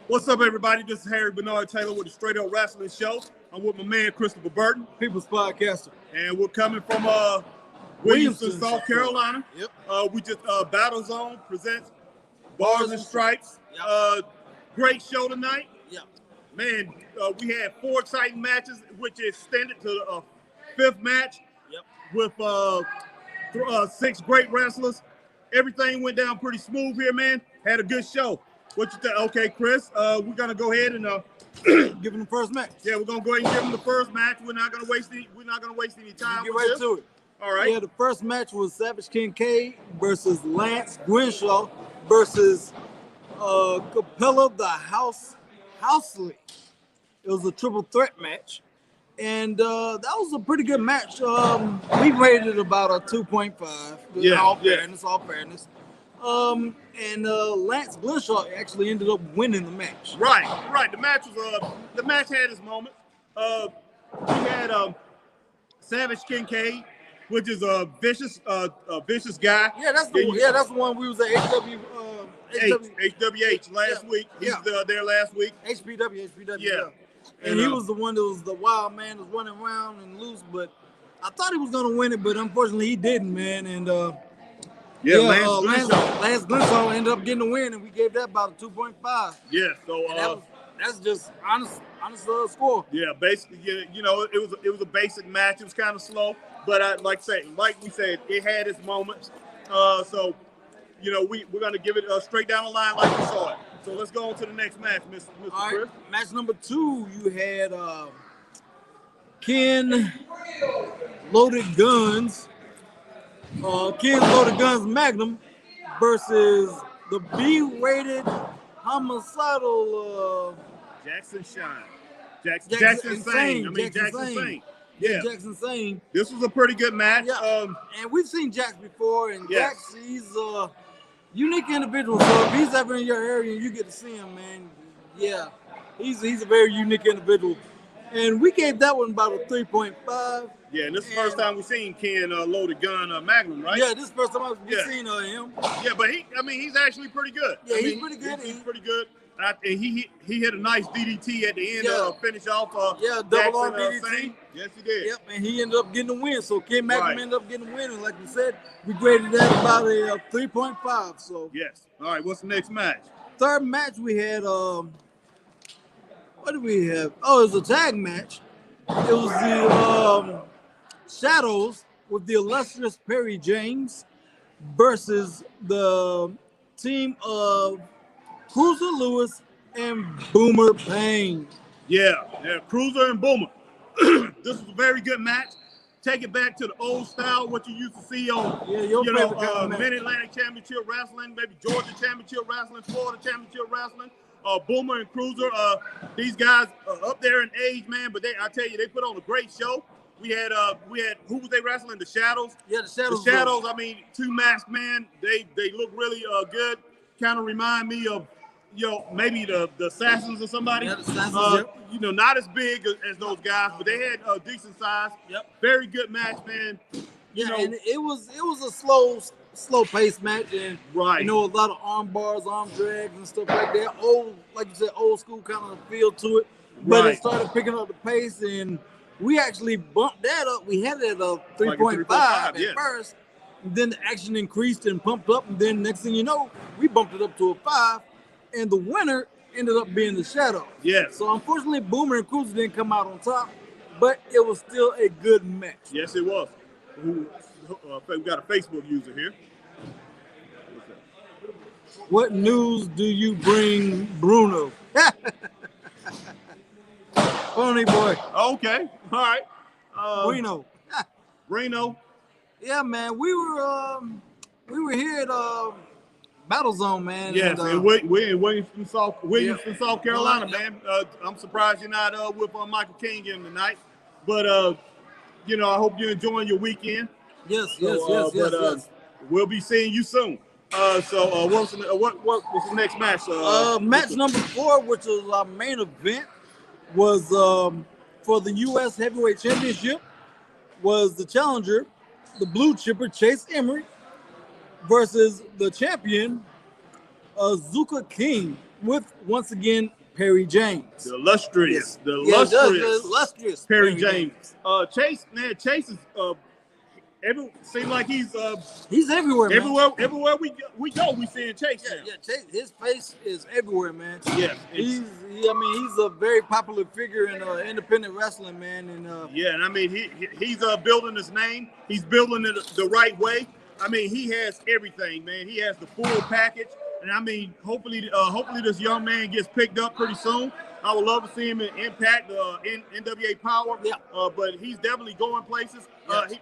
What's up, everybody? This is Harry Bernard Taylor with the Straight Up Wrestling Show. I'm with my man Christopher Burton, People's Podcaster, and we're coming from Williamston, South Carolina. Yep. We just Battle Zone presents Bars and Stripes. Yep. Great show tonight. Yeah. Man, we had 4 exciting matches, which extended to the 5th match. Yep. With 6 great wrestlers. Everything went down pretty smooth here, man. Had a good show. What you think? Okay, Chris, we're gonna go ahead and give him the first match. Yeah, we're gonna go ahead and give him the first match. We're not gonna waste any time. Get right to it. All right. Yeah, the first match was Savage Kincaid versus Lance Grinshaw versus Capella the Housley. It was a triple threat match, and that was a pretty good match. We rated about a 2.5. Yeah, all fairness. And Lance Grinshaw actually ended up winning the match. Right. The match had its moments. We had Savage Kincaid, which is a vicious guy. Yeah, that's the one we was at HWH last week. He was there last week. HPW. Yeah. And he was the one that was the wild man, was running around and loose. But I thought he was gonna win it, but unfortunately he didn't, man. And Lance Grinshaw ended up getting the win, and we gave that about a 2.5. Yeah, so that's just honest score. Yeah, basically, it was a basic match. It was kind of slow, but like we said, it had its moments. So we're gonna give it straight down the line like we saw it. So let's go on to the next match, Mr. All Chris. right, match number 2, you had Ken Loaded Guns. Ken Loaded Guns Magnum versus the B-rated homicidal Jackson Shine. Jackson Sane. Jackson Sane. Yeah. Jackson Sane. This was a pretty good match. Yeah. And we've seen Jax before, and Jax, he's a unique individual. So if he's ever in your area and you get to see him, man, yeah, he's a very unique individual. And we gave that one about a 3.5. Yeah, and this is the first time we've seen Ken Loaded Gun Magnum, right? Yeah, this is the first time we've seen him. Yeah, but he's actually pretty good. Yeah, he's pretty good. He's pretty good. And he hit a nice DDT at the end to finish off. Double arm DDT. Yes, he did. Yep, and he ended up getting the win. So Ken Magnum ended up getting the win, and like we said, we graded that about a 3.5. So yes. All right, what's the next match? Third match we had. What did we have? Oh, it was a tag match. It was the Shadows with the illustrious Perry James versus the team of Cruiser Lewis and Boomer Payne. Yeah, Cruiser and Boomer. This was a very good match. Take it back to the old style, what you used to see on, Mid-Atlantic Championship Wrestling, maybe Georgia Championship Wrestling, Florida Championship Wrestling. Boomer and Cruiser, these guys are up there in age, man, but I tell you, they put on a great show. We had who was they wrestling? The Shadows. Yeah, the Shadows. The Shadows. I mean, 2 masked men. They look really good. Kind of remind me of maybe the Assassins or somebody. Yeah, the Assassins. Not as big as those guys, but they had a decent size. Yep. Very good match, man. And it was a slow paced match, and a lot of arm bars, arm drags, and stuff like that. Like you said, old school kind of feel to it. But it started picking up the pace, and we actually bumped that up. We had it at a 3.5 at first. And then the action increased and pumped up, and then next thing you know, we bumped it up to a 5. And the winner ended up being the Shadow. Yes. So unfortunately, Boomer and Cruiser didn't come out on top, but it was still a good match. Yes, it was. We got a Facebook user here. What news do you bring, Bruno? Funny boy. Okay. All right. Reno. Yeah, man. We were here at Battle Zone, man. Yes, and we're in Williamston, South Carolina, man. I'm surprised you're not with Michael King tonight, but I hope you're enjoying your weekend. Yes. We'll be seeing you soon. What was the next match? Match number 4, which was our main event, was for the U.S. Heavyweight Championship. Was the challenger, the Blue Chipper Chase Emery, versus the champion, Zuka King. with once again Perry James. The illustrious Perry James. Chase is seems like he's everywhere, man. Everywhere we go, we seeing Chase. Yeah, Chase. His face is everywhere, man. Yeah, he's a very popular figure in independent wrestling, man. And and I mean he's building his name. He's building it the right way. I mean he has everything, man. He has the full package, and I mean hopefully this young man gets picked up pretty soon. I would love to see him in Impact, in NWA Power. Yeah. But he's definitely going places. Yes.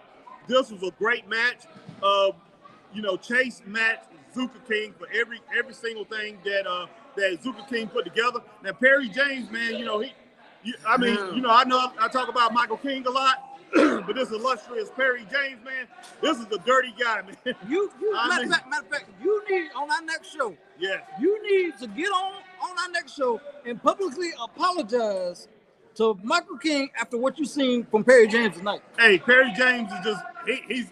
This was a great match. Chase matched Zuka King for every single thing that Zuka King put together. Now Perry James, man, I know I talk about Michael King a lot, but this illustrious Perry James, man, this is a dirty guy, man. Matter of fact, you need on our next show. Yeah. You need to get on our next show and publicly apologize to Michael King after what you seen from Perry James tonight. Hey, Perry James is just he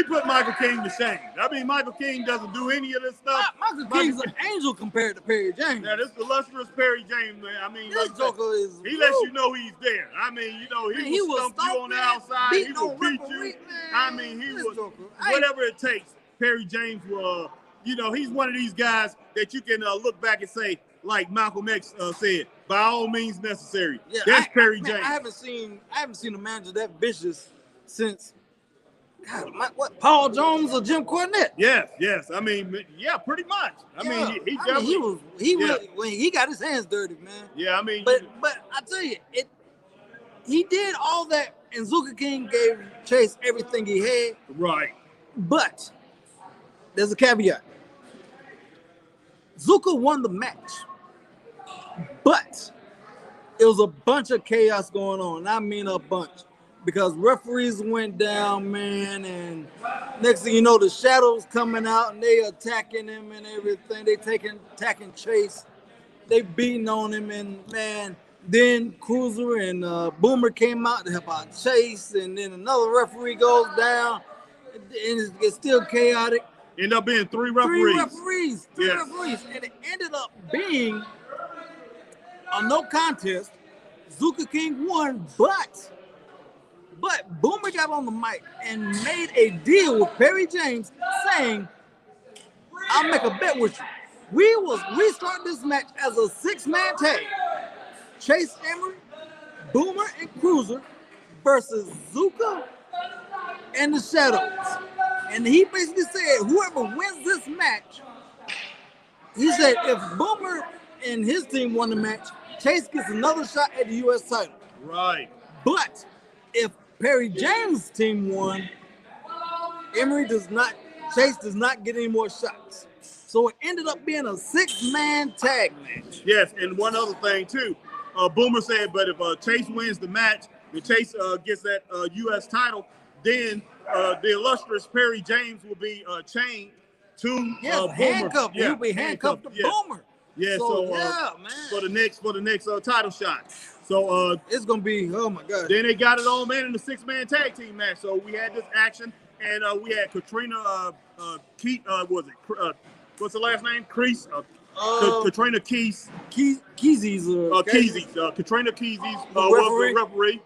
put Michael King to shame. I mean, Michael King doesn't do any of this stuff. Michael King's an angel compared to Perry James. Now, this illustrious Perry James, man. I mean, this joker is. He lets you know he's there. I mean, he will stump you on the outside. He will beat you. Man. I mean, he will whatever it takes. Perry James will. He's one of these guys that you can look back and say, like Malcolm X said, by all means necessary. Yeah, that's Perry James. I haven't seen a manager that vicious since Paul Jones or Jim Cornette. Yes. I mean, yeah, pretty much. He got his hands dirty, man. Yeah, I mean, but I tell you, he did all that, and Zuka King gave Chase everything he had. Right. But there's a caveat. Zuka won the match, but it was a bunch of chaos going on. I mean a bunch. Because referees went down, man, and next thing you know, the Shadows coming out and they attacking him and everything. They attacking Chase. They beating on him, and man, then Cruiser and Boomer came out to help out Chase, and then another referee goes down, and it's still chaotic. Ended up being three referees. Three referees, and it ended up being a no contest. Zuka King won, but Boomer got on the mic and made a deal with Perry James, saying, "I'll make a bet with you. We start this match as a 6-man tag: Chase Emery, Boomer, and Cruiser versus Zuka and the Shadows." And he basically said, whoever wins this match, he said, if Boomer and his team won the match, Chase gets another shot at the U.S. title. Right. But if Perry James' team won, Chase does not get any more shots. So it ended up being a 6-man tag match. Yes, and one other thing too. Boomer said, but if Chase wins the match, if Chase gets that U.S. title, then the illustrious Perry James will be chained to Boomer. Handcuffed. He'll be handcuffed to Boomer. Yeah, man. for the next title shot. So it's gonna be, oh my God. Then they got it on, man, in the 6-man tag team match. So we had this action, and we had Katrina what's the last name? Kreese. Katrina Keys. Keezy's. Katrina Keezy's was the referee.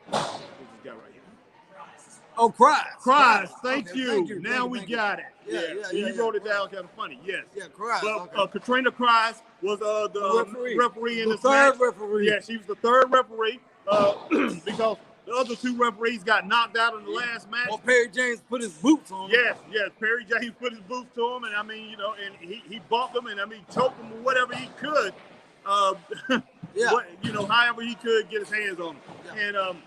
Oh, Cries. Thank you. Now we got it. Yeah. You wrote it down kind of funny. Yes. Yeah, Cries. But Katrina Cries was the referee in this match. The third referee. Yeah, she was the third referee because the other 2 referees got knocked out in the last match. Well, Perry James put his boots on him. Yes. Perry James put his boots to him, and I mean, and he bumped him, and I mean, choked him or whatever he could. However he could get his hands on him. Yeah. And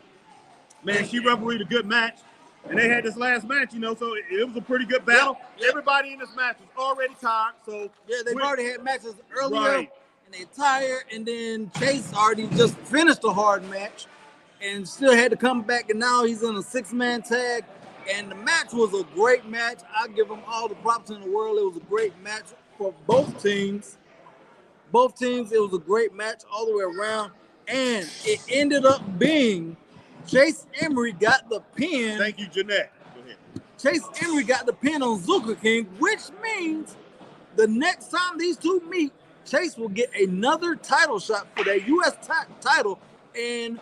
man, she refereed a good match. And they had this last match, so it was a pretty good battle. Yeah. Everybody in this match was already tired. So they've already had matches earlier, right. And they tired. And then Chase already just finished a hard match, and still had to come back. And now he's in a 6-man tag. And the match was a great match. I give them all the props in the world. It was a great match for both teams. Both teams, it was a great match all the way around. And it ended up being Chase Emery got the pin. Thank you, Jeanette. Go ahead. Chase Emery got the pin on Zuka King, which means the next time these two meet, Chase will get another title shot for that U.S. title, and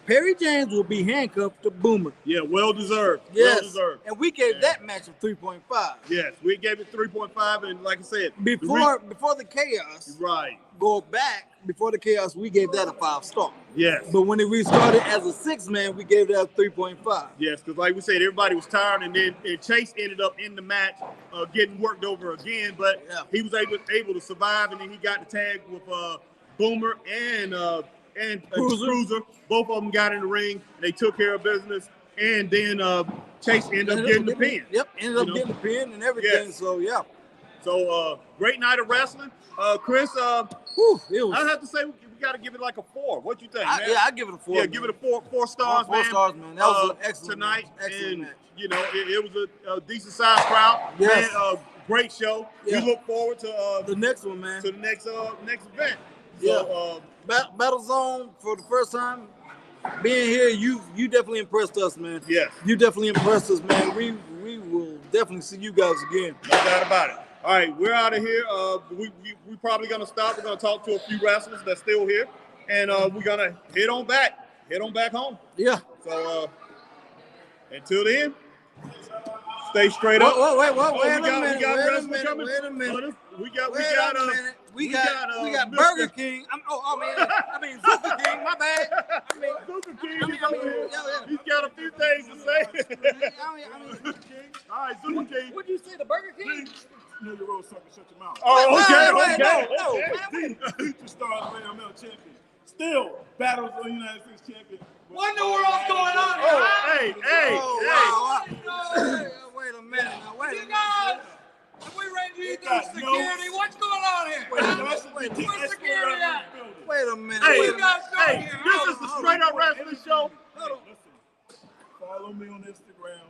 Perry James will be handcuffed to Boomer. Yeah, well deserved. Yes. Well deserved. And we gave that match a 3.5. Yes, we gave it 3.5, and like I said, before the chaos, right? Go back before the chaos, we gave that a 5-star. Yes. But when it restarted as a 6-man, we gave that a 3.5. Yes, because like we said, everybody was tired, and then Chase ended up in the match getting worked over again, but he was able to survive, and then he got the tag with Boomer and Cruiser. Both of them got in the ring, and they took care of business, and then Chase ended up getting the pin. Yep, ended up getting the pin and everything. Yes. So yeah. So great night of wrestling. Chris, I have to say we got to give it like a 4. What you think, man? I give it a 4. Yeah, give it a 4 stars, man. 4 stars, man. That was an excellent tonight, excellent match. You know, it was a decent sized crowd. Yes. Man, great show. Yeah. We look forward to the next one, man. To the next event. Yeah. So, Battle Zone for the first time being here. You definitely impressed us, man. Yes. You definitely impressed us, man. We will definitely see you guys again. No doubt about it. All right, we're out of here. We probably gonna stop. We're gonna talk to a few wrestlers that's still here, and we're gonna head on back home. Yeah. So until then, stay straight up. Wait a minute. We got Burger King. I mean Zuka King. My bad. Zuka King. He's got a few things to say. All right, Zuka King. What'd you say? The Burger King? Know your road sucker, shut your mouth. Oh, okay. Future star AML champion. Still battles for the United States champion. What in the world's going on here? Hey. Wait a minute. You guys, if we ran you through security, what's going on here? Where's security at? Wait a minute. This is the Straight Up Wrestling Show. Listen, follow me on Instagram,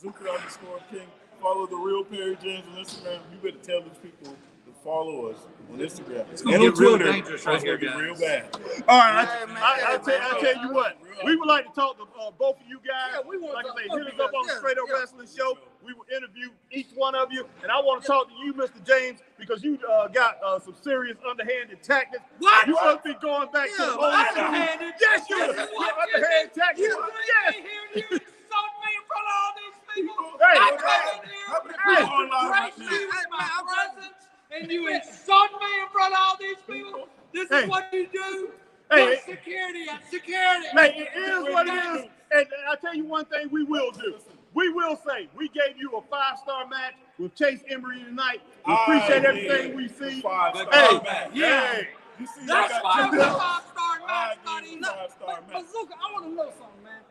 Zuka_King. Follow the real Perry James on Instagram. You better tell these people to follow us on Instagram. It's gonna get real dangerous right here, guys. Real bad. All right, I'll tell you what. We would like to talk to both of you guys. Like I say, hit us up on the Straight Up Wrestling Show. We will interview each one of you, and I want to talk to you, Mr. James, because you got some serious underhanded tactics. What? You must be going back to the old Underhanded? Yes, you are. Underhanded tactics. Yes. You insult me in front of all these people. Hey, I come in here, grace you with my presence, and you insult me in front of all these people. This is what you do. Put security at security. Hey, it is what it is. And I'll tell you one thing we will do. We will say we gave you a 5-star match with Chase Emery tonight. We appreciate everything we see. Yeah. You see, That's why it was a 5-star match, buddy. Bazooka, I want to know something, man.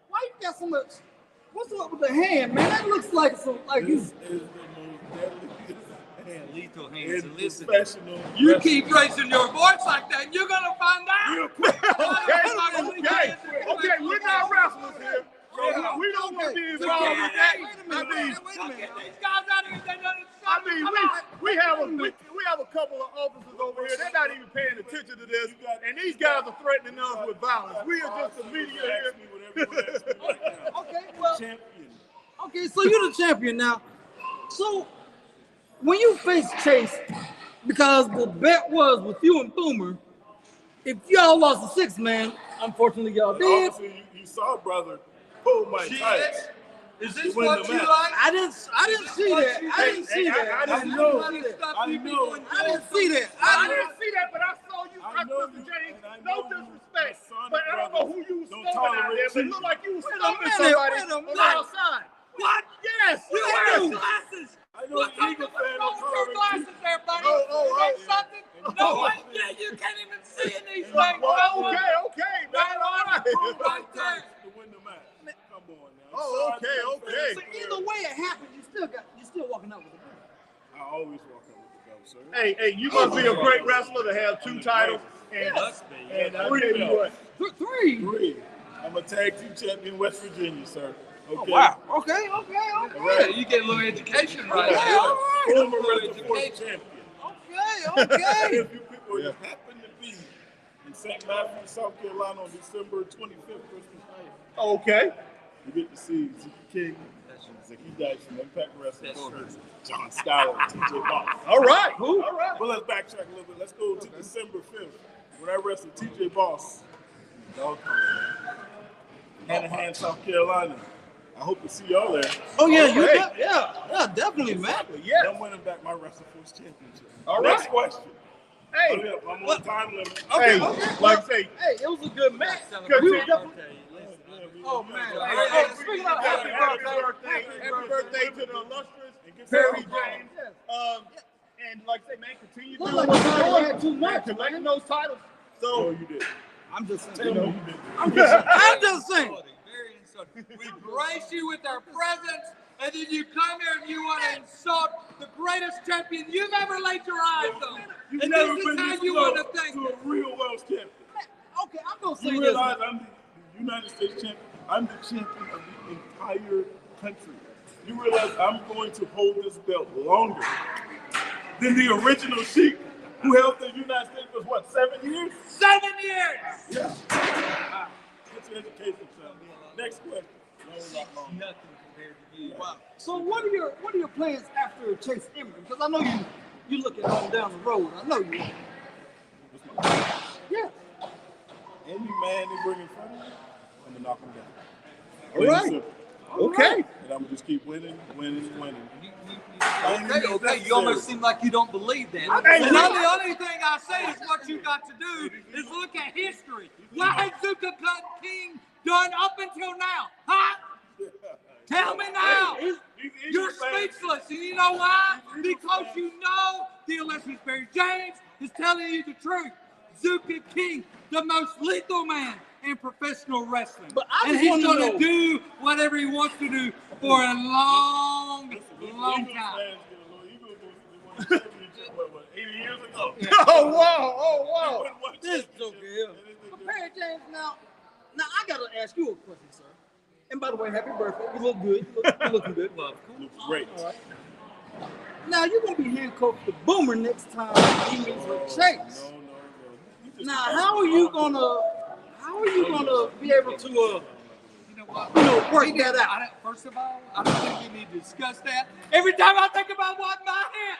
Why you got so much? What's up with the hand, man? That looks like some This is the most deadly lethal hands. Listen, professional. you keep raising your voice like that, you're gonna find out. Okay, we're not wrestlers here. So we don't want to be involved with that. These guys out here, they done I mean, we have a couple of officers over here. They're not even paying attention to this, and these guys are threatening us with violence. We are just the media here. Okay, well, Champion. okay, so you're the champion now. So when you face Chase, because the bet was with you and Boomer, if y'all lost a 6-man, unfortunately y'all did. Obviously, you saw brother pull my tights. Is this what you like? I didn't see that. I didn't see that. I know. I didn't see that. I didn't see that, but I saw you, Mr. James. No disrespect, but I don't know who you was stomping out there, but it looked like you was stomping somebody on the outside. What? Yes. You wear glasses. I know What's the up Eagle with fan those glasses there, buddy? Something? No way, you can't even see in these things. Okay, man, all right. Right there. to win the match. Come on now. Oh, okay. So either way it happened, you still walking out with the belt. I always walk out with the belt, sir. Hey, you must be a great wrestler to have 2 titles. And I'll tell you what. 3. I'm a tag team champion in West Virginia, sir. Okay. Oh, wow. Okay. Yeah, you get a little education right Okay, here. all right. Former Wrestling champion. Okay. If you people you happen to be in St. Matthews, South Carolina on December 25th, Christmas night, Okay. you get to see Zuka King Zaki Dyson, Impact Wrestling, John Schuyler, TJ Boss. All right. All right. But let's backtrack a little bit. Let's go to December 5th when I wrestled TJ Boss. Hanahan, South Carolina. I hope to see y'all there. Oh yeah, yeah, definitely, man. Yeah. I'm winning back my WrestleForce championship. All Next right. question. Hey. Oh, yeah, I'm on time limit. Hey, Okay. like I say, Hey, it was a good match. Good We were team. definitely. Oh man. Hey, Speaking of happy birthday, happy birthday to the illustrious Perry James. And like I say, man, continue Look doing like what you you're already doing. had too much, Collecting man. those titles. Oh, So, you did. I'm just saying. Tell me you did. I'm just saying. Very insulting. We grace you with our presence, and then you come here and you want to insult the greatest champion you've ever laid your eyes on. You've And never this been is how this you close want to think. to a real Welsh champion. Okay, I'm gonna say You this. realize I'm the United States champion. I'm the champion of the entire country. You realize I'm going to hold this belt longer than the original Sheik who held the United States for what, 7 years? 7 years. Yeah. Get your education, son. Next question. Nothing compared to you. Wow. So what are your plans after Chase Emery? Because I know you looking on down the road. I know you. Yeah. Any man they bring in front of me, I'm gonna knock him down. All Plain and right. simple. okay. And I'm gonna just keep winning. Okay, you almost seem like you don't believe that. Hey, And the only thing I say is what you got to do is look at history. What has Zuka King done up until now? Huh? Tell me now. You're speechless. And you know why? Because you know the illustrious Perry James is telling you the truth. Zuka King, the most lethal man in professional wrestling. But I and just he's wanna going know- to do whatever he wants to do for a long time. What, 80 years ago? Oh, wow. Oh, wow. This joker here. But Perry James, now I gotta ask you a question, sir. And by the way, happy birthday. You look good. You're looking good. Looks great. All right. Now you're gonna be handcuffed to Boomer next time he meets with Chase. No. Now how are you gonna be able to You know what? work that out? First of all, I don't think you need to discuss that. Every time I think about what my hair,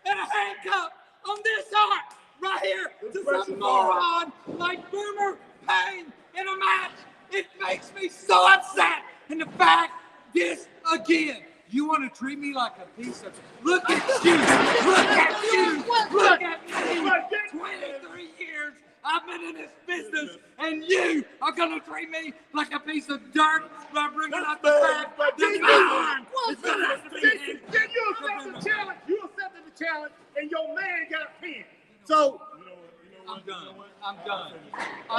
and a handcuff on this arm right here to some moron like Boomer Payne in a match, it makes me so upset. And the fact is, again, you want to treat me like a piece of. Look at you! Look at you! Look at me! 23 years I've been in this business, and you are gonna treat me like a piece of dirt by bringing up the fact that my arm is supposed to be in. Then you accepted the challenge. You accepted the challenge, and your man got pinned. So I'm done. I'm done.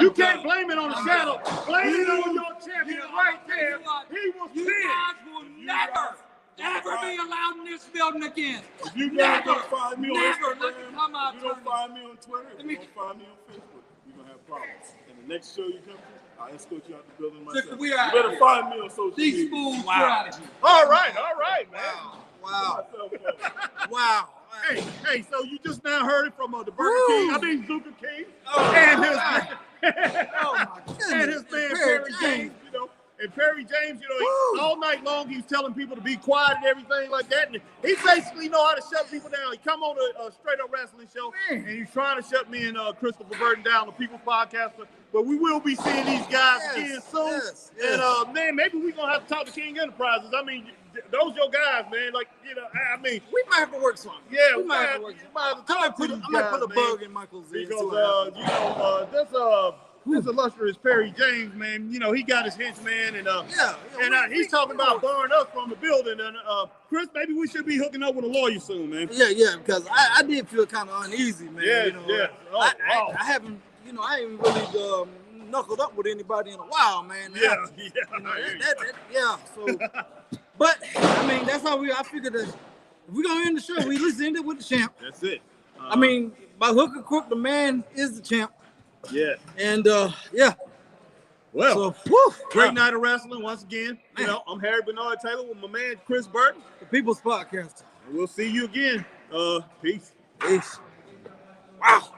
you can't blame it on the shadow. Blame it on your champion right there. He was You pinned. guys will never, ever be allowed in this building again. If you guys Never. don't find me on Never. Instagram, Let me come out if you don't turn. find me on Twitter, if me- you don't find me on Facebook, you're gonna have problems. And the next show you come to, I'll escort you out the building myself. we are You better find me on social These media. fools are out of here. All right, man. Wow. Myself up. Wow. Hey, so you just now heard it from the Burger Woo. King. I mean Zuka King, Oh, and his Oh my goodness. and his man Perry James. And Perry James, he, all night long he's telling people to be quiet and everything like that. And he basically know how to shut people down. He come on a straight up wrestling show, and he's trying to shut me and Christopher Burton down, the People's Podcaster. But we will be seeing these guys again soon. Yes. And man, maybe we're gonna have to talk to King Enterprises. I mean, those your guys, man. Like, I mean, We might have to work something. yeah, we might have to work something. I might put a bug in Michael's ear. Because this illustrious Perry James, man, he got his henchman, and he's talking about barring us from the building. And Chris, maybe we should be hooking up with a lawyer soon, man. Yeah, because I did feel kind of uneasy, man. Yeah. Oh, wow. I haven't, I ain't really knuckled up with anybody in a while, man. Yeah. So, but I mean, that's how I figured that if we're gonna end the show, we at least end it with the champ. That's it. I mean, by hook or crook, the man is the champ. Yeah. And yeah. Well, So, whew, great night of wrestling once again. I'm Harry Bernard Taylor with my man Chris Burton. the People's Podcast. And we'll see you again. Peace. Peace. Wow.